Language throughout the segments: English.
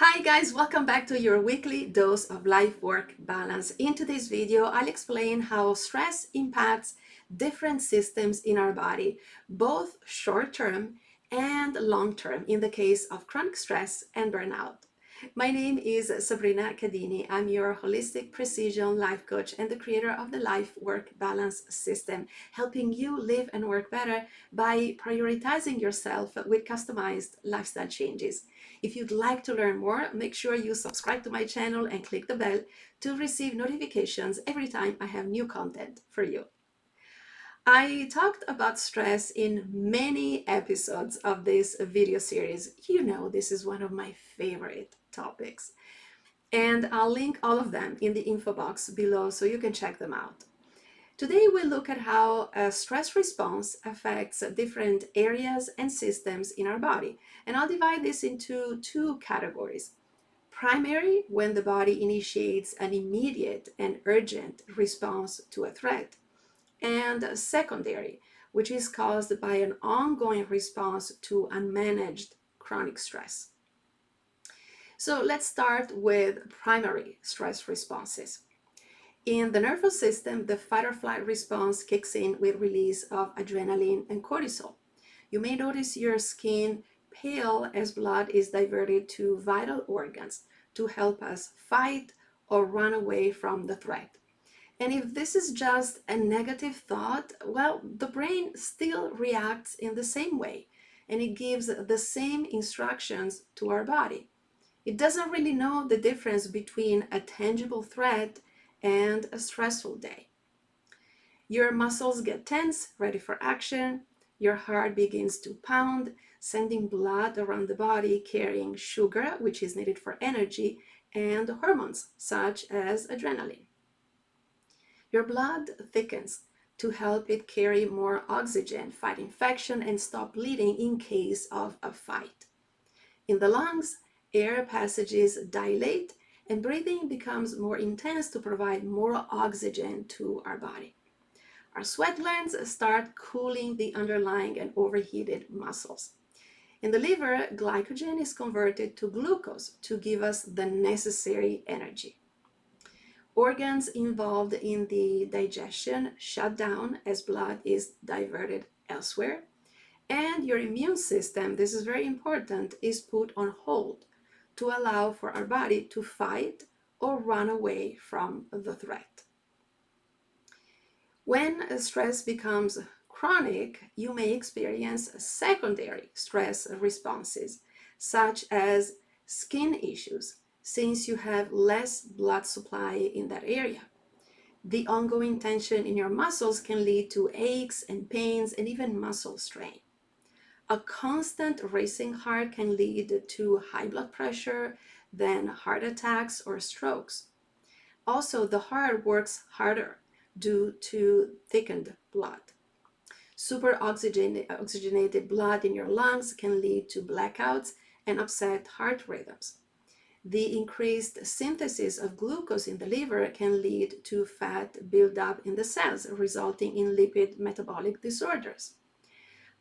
Hi guys, welcome back to your weekly dose of life-work balance. In today's video, I'll explain how stress impacts different systems in our body, both short-term and long-term in the case of chronic stress and burnout. My name is Sabrina Cadini. I'm your holistic precision life coach and the creator of the life-work balance system, helping you live and work better by prioritizing yourself with customized lifestyle changes. If you'd like to learn more, make sure you subscribe to my channel and click the bell to receive notifications every time I have new content for you. I talked about stress in many episodes of this video series. You know, this is one of my favorite topics. And I'll link all of them in the info box below so you can check them out. Today, we'll look at how a stress response affects different areas and systems in our body. And I'll divide this into two categories. Primary, when the body initiates an immediate and urgent response to a threat. And secondary, which is caused by an ongoing response to unmanaged chronic stress. So let's start with primary stress responses. In the nervous system, the fight or flight response kicks in with release of adrenaline and cortisol. You may notice your skin pale as blood is diverted to vital organs to help us fight or run away from the threat. And if this is just a negative thought, well, the brain still reacts in the same way, and it gives the same instructions to our body. It doesn't really know the difference between a tangible threat and a stressful day. Your muscles get tense, ready for action. Your heart begins to pound, sending blood around the body, carrying sugar, which is needed for energy, and hormones, such as adrenaline. Your blood thickens to help it carry more oxygen, fight infection, and stop bleeding in case of a fight. In the lungs, air passages dilate and breathing becomes more intense to provide more oxygen to our body. Our sweat glands start cooling the underlying and overheated muscles. In the liver, glycogen is converted to glucose to give us the necessary energy. Organs involved in the digestion shut down as blood is diverted elsewhere. And your immune system, this is very important, is put on hold to allow for our body to fight or run away from the threat. When stress becomes chronic, you may experience secondary stress responses, such as skin issues, since you have less blood supply in that area. The ongoing tension in your muscles can lead to aches and pains and even muscle strain. A constant racing heart can lead to high blood pressure, then heart attacks or strokes. Also, the heart works harder due to thickened blood. Super oxygenated blood in your lungs can lead to blackouts and upset heart rhythms. The increased synthesis of glucose in the liver can lead to fat buildup in the cells, resulting in lipid metabolic disorders.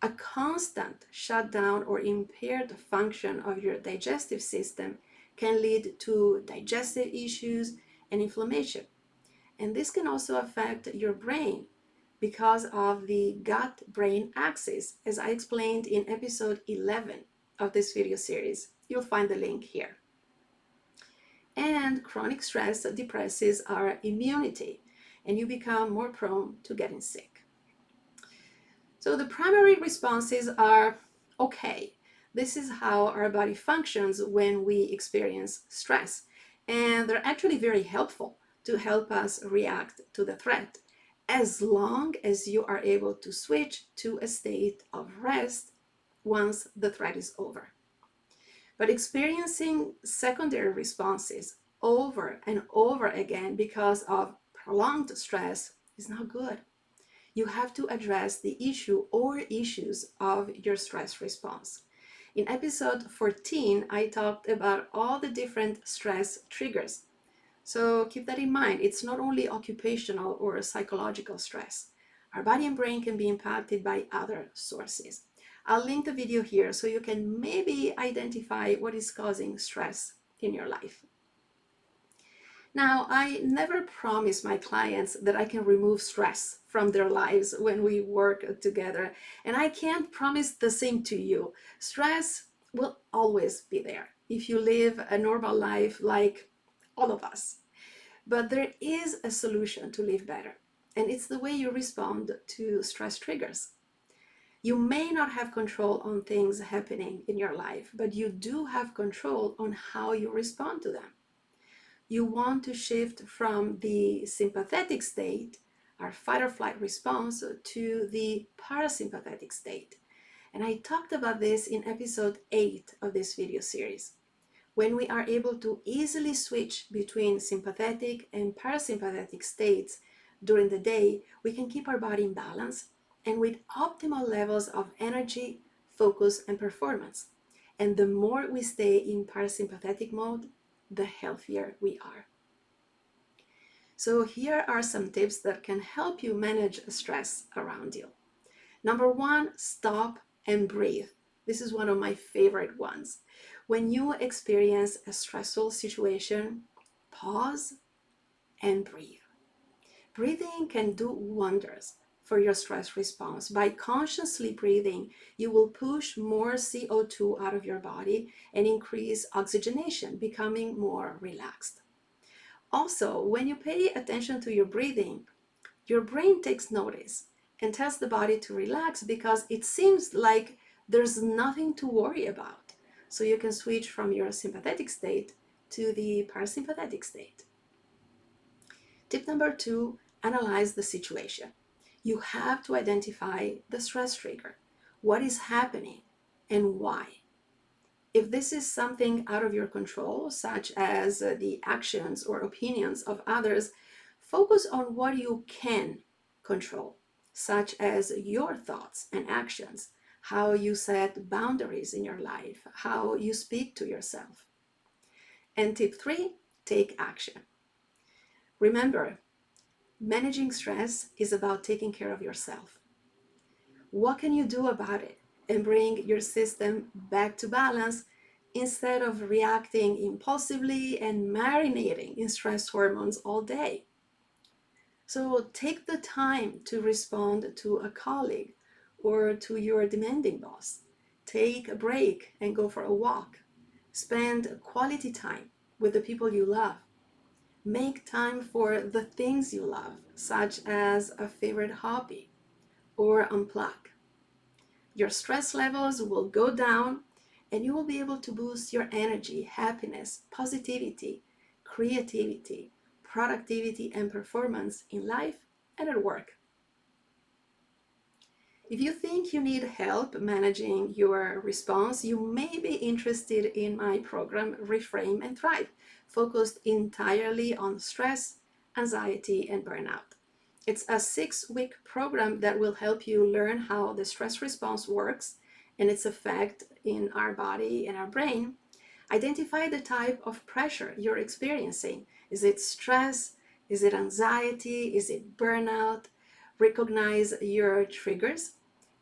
A constant shutdown or impaired function of your digestive system can lead to digestive issues and inflammation. And this can also affect your brain because of the gut-brain axis, as I explained in episode 11 of this video series. You'll find the link here. And chronic stress depresses our immunity, and you become more prone to getting sick. So the primary responses are okay. This is how our body functions when we experience stress. And they're actually very helpful to help us react to the threat, as long as you are able to switch to a state of rest once the threat is over. But experiencing secondary responses over and over again because of prolonged stress is not good. You have to address the issue or issues of your stress response. In episode 14, I talked about all the different stress triggers. So keep that in mind. It's not only occupational or psychological stress. Our body and brain can be impacted by other sources. I'll link the video here so you can maybe identify what is causing stress in your life. Now, I never promise my clients that I can remove stress from their lives when we work together, and I can't promise the same to you. Stress will always be there if you live a normal life like all of us. But there is a solution to live better, and it's the way you respond to stress triggers. You may not have control on things happening in your life, but you do have control on how you respond to them. You want to shift from the sympathetic state, our fight or flight response, to the parasympathetic state. And I talked about this in episode 8 of this video series. When we are able to easily switch between sympathetic and parasympathetic states during the day, we can keep our body in balance and with optimal levels of energy, focus, and performance. And the more we stay in parasympathetic mode, the healthier we are. So here are some tips that can help you manage stress around you. Number 1, stop and breathe. This is one of my favorite ones. When you experience a stressful situation, pause and breathe. Breathing can do wonders for your stress response. By consciously breathing, you will push more CO2 out of your body and increase oxygenation, becoming more relaxed. Also, when you pay attention to your breathing, your brain takes notice and tells the body to relax because it seems like there's nothing to worry about. So you can switch from your sympathetic state to the parasympathetic state. Tip number 2, analyze the situation. You have to identify the stress trigger. What is happening and why? If this is something out of your control, such as the actions or opinions of others, focus on what you can control, such as your thoughts and actions, how you set boundaries in your life, how you speak to yourself. And tip 3, take action. Remember, managing stress is about taking care of yourself. What can you do about it and bring your system back to balance instead of reacting impulsively and marinating in stress hormones all day? So take the time to respond to a colleague or to your demanding boss. Take a break and go for a walk. Spend quality time with the people you love. Make time for the things you love, such as a favorite hobby, or unplug. Your stress levels will go down and you will be able to boost your energy, happiness, positivity, creativity, productivity, and performance in life and at work. If you think you need help managing your response, you may be interested in my program Reframe and Thrive, focused entirely on stress, anxiety, and burnout. It's a 6-week program that will help you learn how the stress response works and its effect in our body and our brain. Identify the type of pressure you're experiencing. Is it stress? Is it anxiety? Is it burnout? Recognize your triggers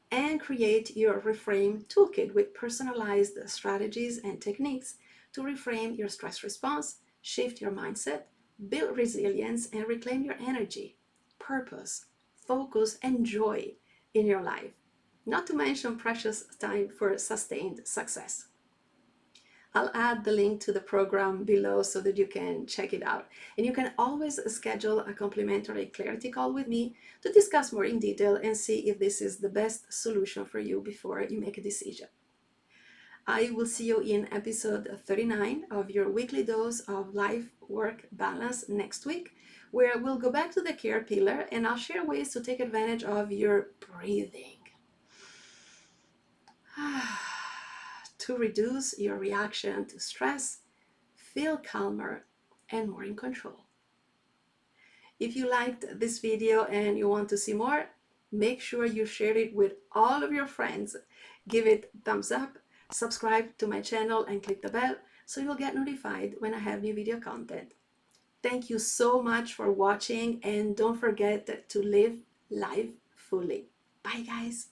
and create your reframe toolkit with personalized strategies and techniques to reframe your stress response, shift your mindset, build resilience, and reclaim your energy, purpose, focus, and joy in your life. Not to mention precious time for sustained success. I'll add the link to the program below so that you can check it out. And you can always schedule a complimentary clarity call with me to discuss more in detail and see if this is the best solution for you before you make a decision. I will see you in episode 39 of your weekly dose of life-work balance next week, where we'll go back to the care pillar and I'll share ways to take advantage of your breathing to reduce your reaction to stress, feel calmer, and more in control. If you liked this video and you want to see more, make sure you share it with all of your friends. Give it thumbs up, subscribe to my channel, and click the bell so you'll get notified when I have new video content. Thank you so much for watching, and don't forget to live life fully. Bye, guys.